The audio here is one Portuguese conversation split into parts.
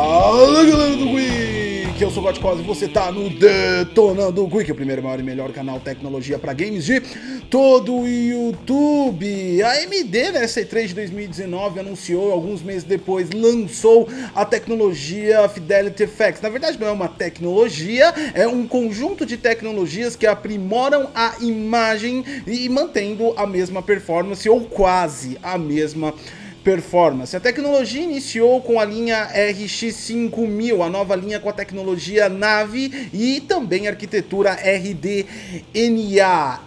Fala galera do Geek, eu sou o Godcos e você tá no Detonando Geek, o primeiro, maior e melhor canal tecnologia para games de todo o YouTube. A AMD na C3 de 2019 anunciou, alguns meses depois lançou a tecnologia Fidelity FX. Na verdade não é uma tecnologia, é um conjunto de tecnologias que aprimoram a imagem e mantendo a mesma performance ou quase a mesma performance. A tecnologia iniciou com a linha RX 5000, a nova linha com a tecnologia Navi e também a arquitetura RDNA.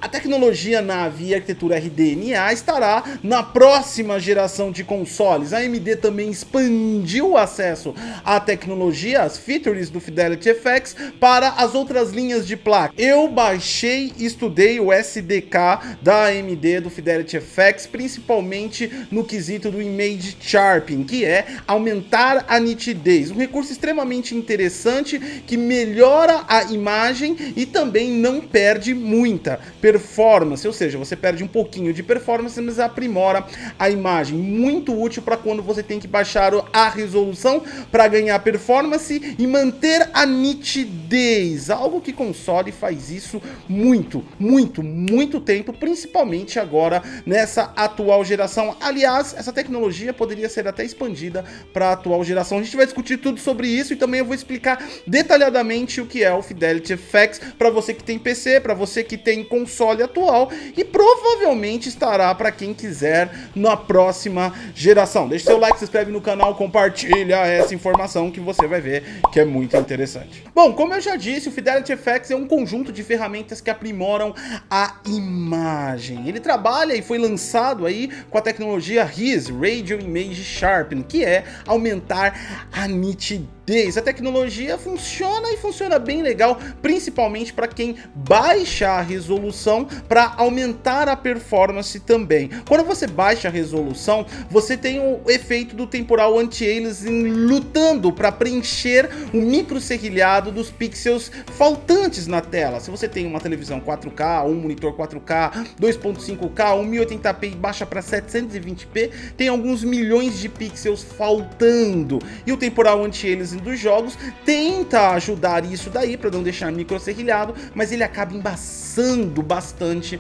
A tecnologia Navi e a arquitetura RDNA estará na próxima geração de consoles. A AMD também expandiu o acesso à tecnologia, as features do Fidelity FX para as outras linhas de placa. Eu baixei e estudei o SDK da AMD do Fidelity FX, principalmente no quesito do Image Sharpening, que é aumentar a nitidez, um recurso extremamente interessante que melhora a imagem e também não perde muita performance, ou seja, você perde um pouquinho de performance, mas aprimora a imagem, muito útil para quando você tem que baixar a resolução para ganhar performance e manter a nitidez, algo que console faz isso muito tempo, principalmente agora nessa atual geração. Aliás, essa tecnologia poderia ser até expandida para a atual geração. A gente vai discutir tudo sobre isso e também eu vou explicar detalhadamente o que é o Fidelity FX para você que tem PC, para você que tem console atual e provavelmente estará para quem quiser na próxima geração. Deixe seu like, se inscreve no canal, compartilha essa informação que você vai ver que é muito interessante. Bom, como eu já disse, o Fidelity FX é um conjunto de ferramentas que aprimoram a imagem. Ele trabalha e foi lançado aí com a tecnologia RIS, Radio Image Sharpening, que é aumentar a nitidez. A tecnologia funciona e funciona bem legal, principalmente para quem baixa a resolução para aumentar a performance também. Quando você baixa a resolução, você tem o efeito do temporal anti-aliasing lutando para preencher o microserrilhado dos pixels faltantes na tela. Se você tem uma televisão 4K, um monitor 4K, 2.5K, 1080p e baixa para 720p, tem alguns milhões de pixels faltando. E o temporal anti-aliasing dos jogos tenta ajudar isso daí para não deixar microserrilhado, mas ele acaba embaçando bastante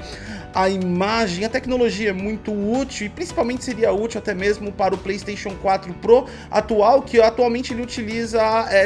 a imagem. A tecnologia é muito útil e principalmente seria útil até mesmo para o PlayStation 4 Pro atual, que atualmente ele utiliza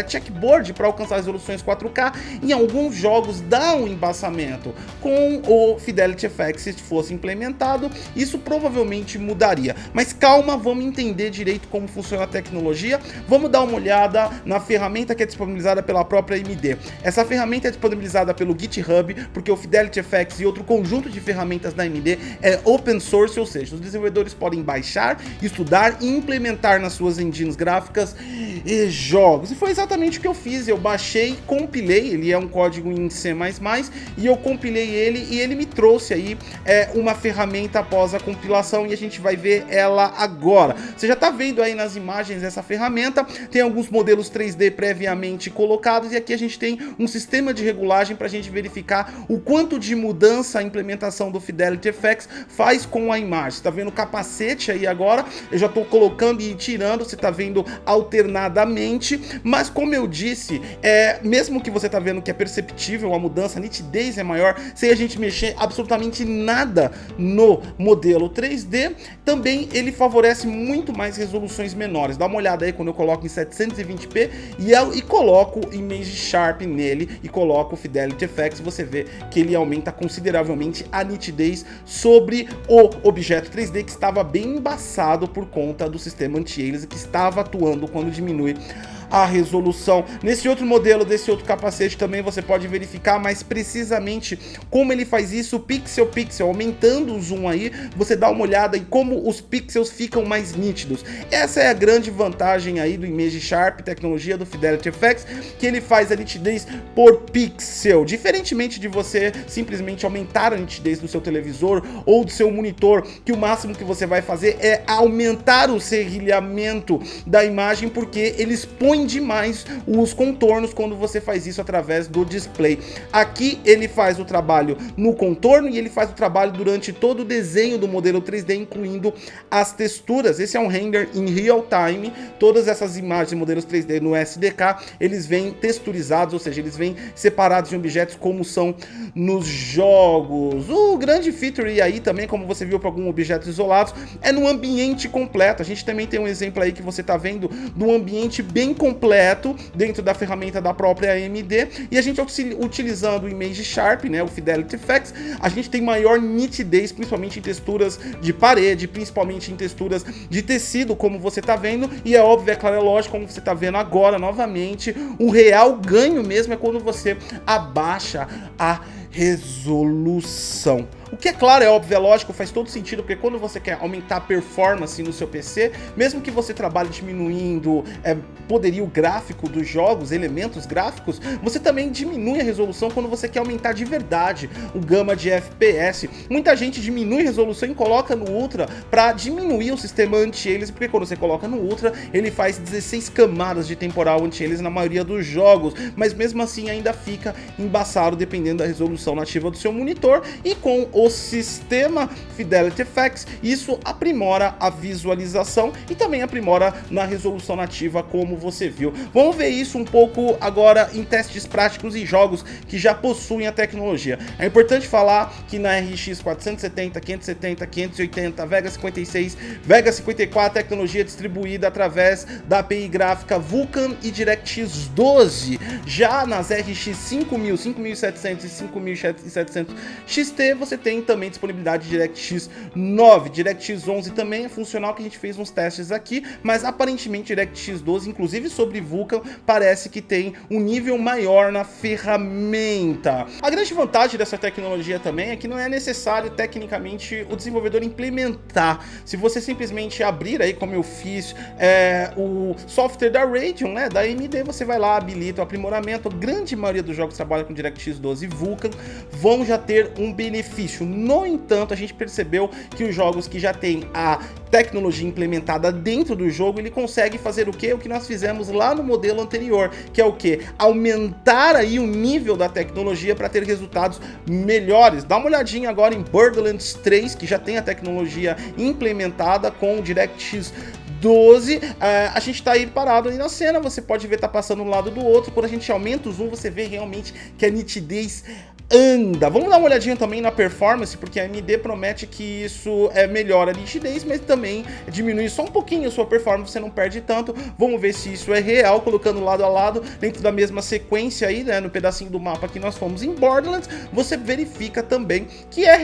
checkboard para alcançar resoluções 4K. Em alguns jogos dá um embaçamento. Com o Fidelity FX, se fosse implementado, isso provavelmente mudaria. Mas calma, vamos entender direito como funciona a tecnologia. Vamos dar uma olhada na ferramenta que é disponibilizada pela própria AMD. Essa ferramenta é disponibilizada pelo GitHub, porque o Fidelity FX e outro conjunto de ferramentas da AMD é open source, ou seja, os desenvolvedores podem baixar, estudar e implementar nas suas engines gráficas e jogos. E foi exatamente o que eu fiz. Eu baixei, compilei, ele é um código em C++, e eu compilei ele e ele me trouxe aí uma ferramenta após a compilação e a gente vai ver ela agora. Você já está vendo aí nas imagens essa ferramenta, tem alguns modelos 3D previamente colocados e aqui a gente tem um sistema de regulagem para a gente verificar o quanto de mudança a implementação do Fidelity FX faz com a imagem. Você está vendo o capacete aí agora, eu já estou colocando e tirando, você está vendo alternadamente, mas como eu disse, mesmo que você está vendo que é perceptível a mudança, a nitidez é maior, sem a gente mexer absolutamente nada no modelo 3D, também ele favorece muito mais resoluções menores. Dá uma olhada aí quando eu coloco em 720p e coloco Image Sharp nele e coloco o Fidelity FX, você vê que ele aumenta consideravelmente a nitidez sobre o objeto 3D que estava bem embaçado por conta do sistema anti-aliasing que estava atuando quando diminui a resolução. Nesse outro modelo, desse outro capacete também você pode verificar mais precisamente como ele faz isso, pixel pixel, aumentando o zoom aí, você dá uma olhada em como os pixels ficam mais nítidos. Essa é a grande vantagem aí do Image Sharp, tecnologia do Fidelity FX, que ele faz a nitidez por pixel, diferentemente de você simplesmente aumentar a nitidez do seu televisor ou do seu monitor, que o máximo que você vai fazer é aumentar o serrilhamento da imagem, porque ele expõe expande mais os contornos quando você faz isso através do display. Aqui ele faz o trabalho no contorno e ele faz o trabalho durante todo o desenho do modelo 3D, incluindo as texturas. Esse é um render em real time. Todas essas imagens de modelos 3D no SDK, eles vêm texturizados, ou seja, eles vêm separados de objetos como são nos jogos. O grande feature aí também, como você viu para alguns objetos isolados, é no ambiente completo. A gente também tem um exemplo aí que você está vendo de um ambiente bem completo dentro da ferramenta da própria AMD, e a gente utilizando o Image Sharp, né, o Fidelity Effects, a gente tem maior nitidez, principalmente em texturas de parede, principalmente em texturas de tecido, como você está vendo, e é óbvio, é claro, é lógico, como você está vendo agora novamente, o real ganho mesmo é quando você abaixa a resolução. O que é claro, é óbvio, é lógico, faz todo sentido, porque quando você quer aumentar a performance no seu PC, mesmo que você trabalhe diminuindo poderio gráfico dos jogos, elementos gráficos, você também diminui a resolução quando você quer aumentar de verdade o gama de FPS. Muita gente diminui a resolução e coloca no Ultra para diminuir o sistema anti-aliasing, porque quando você coloca no Ultra, ele faz 16 camadas de temporal anti-aliasing na maioria dos jogos, mas mesmo assim ainda fica embaçado dependendo da resolução nativa do seu monitor, e com o sistema Fidelity Effects, isso aprimora a visualização e também aprimora na resolução nativa, como você viu. Vamos ver isso um pouco agora em testes práticos e jogos que já possuem a tecnologia. É importante falar que na RX 470, 570, 580, Vega 56, Vega 54, tecnologia distribuída através da API gráfica Vulkan e DirectX 12. Já nas RX 5000, 5700 e 5700 XT, você tem também disponibilidade de DirectX 9. DirectX 11 também é funcional, que a gente fez uns testes aqui, mas aparentemente DirectX 12, inclusive sobre Vulkan, parece que tem um nível maior na ferramenta. A grande vantagem dessa tecnologia também é que não é necessário tecnicamente o desenvolvedor implementar. Se você simplesmente abrir aí, como eu fiz, o software da Radeon, né, da AMD, você vai lá, habilita o aprimoramento. A grande maioria dos jogos que trabalham com DirectX 12 e Vulkan vão já ter um benefício. No entanto, a gente percebeu que os jogos que já têm a tecnologia implementada dentro do jogo, ele consegue fazer o que? O que nós fizemos lá no modelo anterior, que é o que? Aumentar aí o nível da tecnologia para ter resultados melhores. Dá uma olhadinha agora em Borderlands 3, que já tem a tecnologia implementada com o DirectX 12, a gente tá aí parado aí na cena, você pode ver tá passando um lado do outro. Quando a gente aumenta o zoom, você vê realmente que a nitidez anda. Vamos dar uma olhadinha também na performance, porque a AMD promete que isso melhora a nitidez, mas também diminui só um pouquinho a sua performance, você não perde tanto. Vamos ver se isso é real, colocando lado a lado, dentro da mesma sequência aí, né, no pedacinho do mapa que nós fomos em Borderlands, você verifica também que é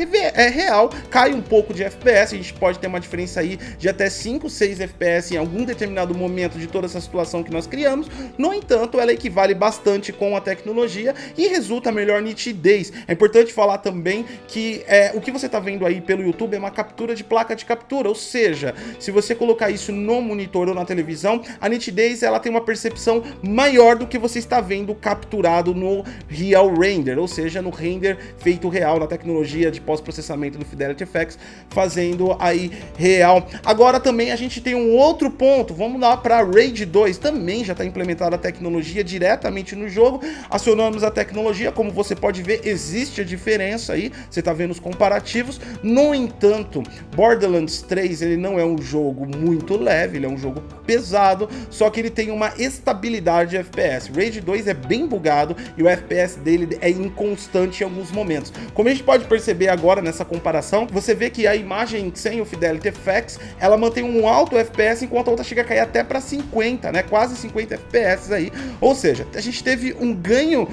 real, cai um pouco de FPS, a gente pode ter uma diferença aí de até 5, 6 FPS em algum determinado momento de toda essa situação que nós criamos. No entanto, ela equivale bastante com a tecnologia e resulta melhor nitidez. É importante falar também que o que você está vendo aí pelo YouTube é uma captura de placa de captura, ou seja, se você colocar isso no monitor ou na televisão, a nitidez ela tem uma percepção maior do que você está vendo capturado no Real Render, ou seja, no render feito real, na tecnologia de pós-processamento do Fidelity Effects, fazendo aí real. Agora também a gente tem um outro ponto, vamos lá para RAID 2, também já está implementada a tecnologia diretamente no jogo, acionamos a tecnologia, como você pode ver, existe a diferença aí, você tá vendo os comparativos. No entanto, Borderlands 3, ele não é um jogo muito leve, ele é um jogo pesado, só que ele tem uma estabilidade de FPS. Raid 2 é bem bugado e o FPS dele é inconstante em alguns momentos. Como a gente pode perceber agora nessa comparação, você vê que a imagem sem o Fidelity Effects, ela mantém um alto FPS, enquanto a outra chega a cair até para 50, né, quase 50 FPS aí. Ou seja, a gente teve um ganho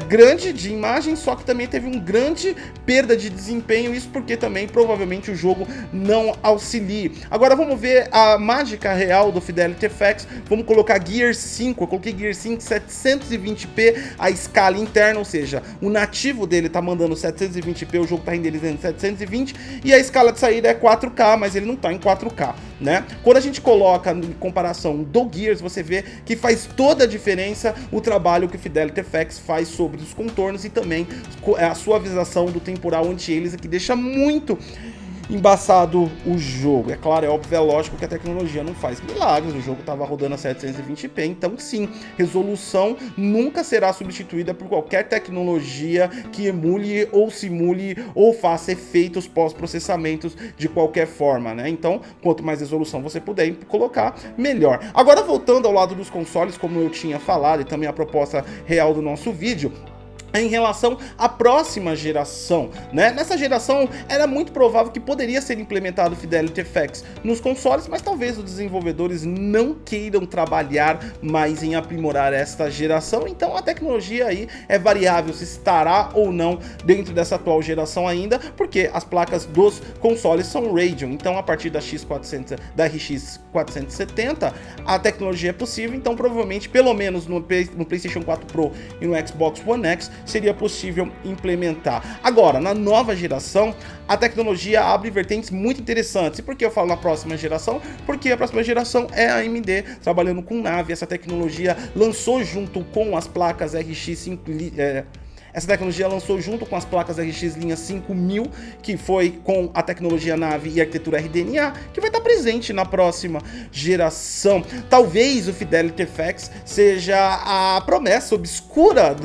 grande de imagem, só que também teve um grande perda de desempenho, isso porque também provavelmente o jogo não auxilia. Agora vamos ver a mágica real do Fidelity Effects, vamos colocar Gear 5, eu coloquei Gear 5 720p, a escala interna, ou seja, o nativo dele tá mandando 720p, o jogo tá renderizando 720, e a escala de saída é 4K, mas ele não tá em 4K, né? Quando a gente coloca em comparação do Gears, você vê que faz toda a diferença o trabalho que o Fidelity Effects faz sobre os contornos e também a suavização do temporal anti-aliasing, que deixa muito embaçado o jogo. É claro, é óbvio, é lógico que a tecnologia não faz milagres, o jogo estava rodando a 720p, então sim, resolução nunca será substituída por qualquer tecnologia que emule ou simule ou faça efeitos pós-processamentos de qualquer forma, né? Então, quanto mais resolução você puder colocar, melhor. Agora, voltando ao lado dos consoles, como eu tinha falado, e também a proposta real do nosso vídeo, em relação à próxima geração, né? Nessa geração era muito provável que poderia ser implementado Fidelity FX nos consoles, mas talvez os desenvolvedores não queiram trabalhar mais em aprimorar esta geração, então a tecnologia aí é variável se estará ou não dentro dessa atual geração ainda, porque as placas dos consoles são Radeon, então a partir da RX 470 a tecnologia é possível, então provavelmente pelo menos no PlayStation 4 Pro e no Xbox One X seria possível implementar. Agora, na nova geração, a tecnologia abre vertentes muito interessantes. E por que eu falo na próxima geração? Porque a próxima geração é a AMD trabalhando com Navi. Essa tecnologia lançou junto com as placas RX Essa tecnologia lançou junto com as placas RX linha 5000, que foi com a tecnologia Navi e arquitetura RDNA, que vai estar presente na próxima geração. Talvez o Fidelity FX seja a promessa obscura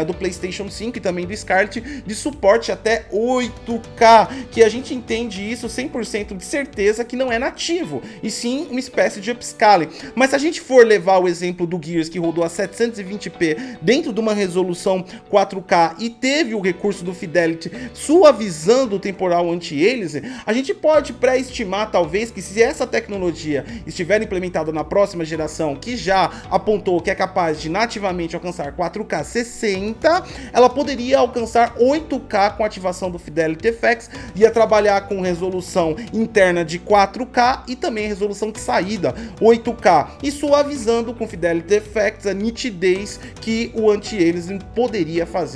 do PlayStation 5 e também do Scarlett de suporte até 8K, que a gente entende isso 100% de certeza que não é nativo, e sim uma espécie de upscaling. Mas se a gente for levar o exemplo do Gears, que rodou a 720p dentro de uma resolução 4K e teve o recurso do Fidelity suavizando o temporal anti-aliasing, a gente pode pré-estimar talvez que se essa tecnologia estiver implementada na próxima geração, que já apontou que é capaz de nativamente alcançar 4K 60, ela poderia alcançar 8K com a ativação do Fidelity FX, ia trabalhar com resolução interna de 4K e também resolução de saída 8K, e suavizando com Fidelity FX a nitidez que o anti-aliasing poderia fazer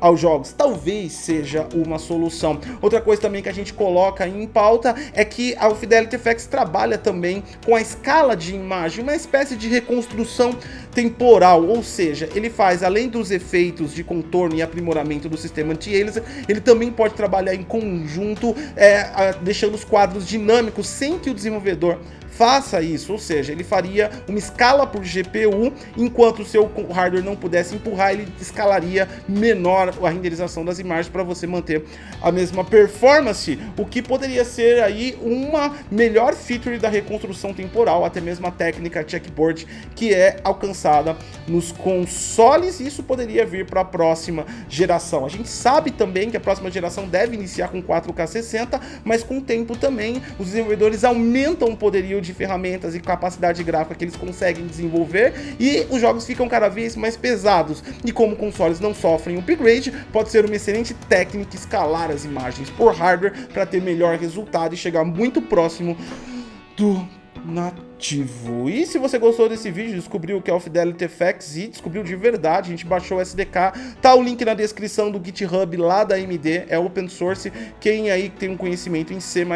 aos jogos. Talvez seja uma solução. Outra coisa também que a gente coloca em pauta é que o Fidelity FX trabalha também com a escala de imagem, uma espécie de reconstrução temporal, ou seja, ele faz, além dos efeitos de contorno e aprimoramento do sistema anti-aliasing, ele também pode trabalhar em conjunto, deixando os quadros dinâmicos sem que o desenvolvedor faça isso, ou seja, ele faria uma escala por GPU, enquanto o seu hardware não pudesse empurrar, ele escalaria menor a renderização das imagens para você manter a mesma performance, o que poderia ser aí uma melhor feature da reconstrução temporal, até mesmo a técnica checkboard que é alcançada nos consoles, e isso poderia vir para a próxima geração. A gente sabe também que a próxima geração deve iniciar com 4K 60, mas com o tempo também os desenvolvedores aumentam o poderio de ferramentas e capacidade gráfica que eles conseguem desenvolver, e os jogos ficam cada vez mais pesados, e como consoles não sofrem upgrade, pode ser uma excelente técnica escalar as imagens por hardware para ter melhor resultado e chegar muito próximo do nativo. E se você gostou desse vídeo, descobriu o que é o Fidelity FX e descobriu de verdade, a gente baixou o SDK, tá o link na descrição do GitHub lá da AMD, é open source, quem aí tem um conhecimento em C++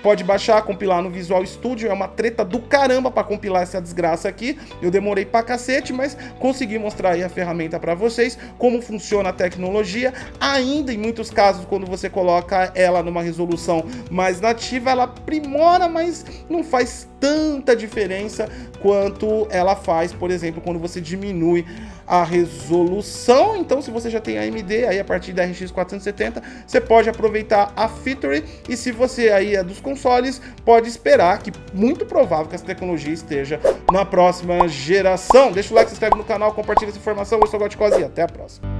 pode baixar, compilar no Visual Studio, é uma treta do caramba para compilar essa desgraça aqui, eu demorei pra cacete, mas consegui mostrar aí a ferramenta para vocês, como funciona a tecnologia. Ainda em muitos casos, quando você coloca ela numa resolução mais nativa, ela aprimora, mas não faz tanta diferença quanto ela faz, por exemplo, quando você diminui a resolução. Então, se você já tem a AMD, aí a partir da RX 470, você pode aproveitar a feature, e se você aí é dos consoles, pode esperar que muito provável que essa tecnologia esteja na próxima geração. Deixa o like, se inscreve no canal, compartilha essa informação. Eu sou o Goticose e até a próxima.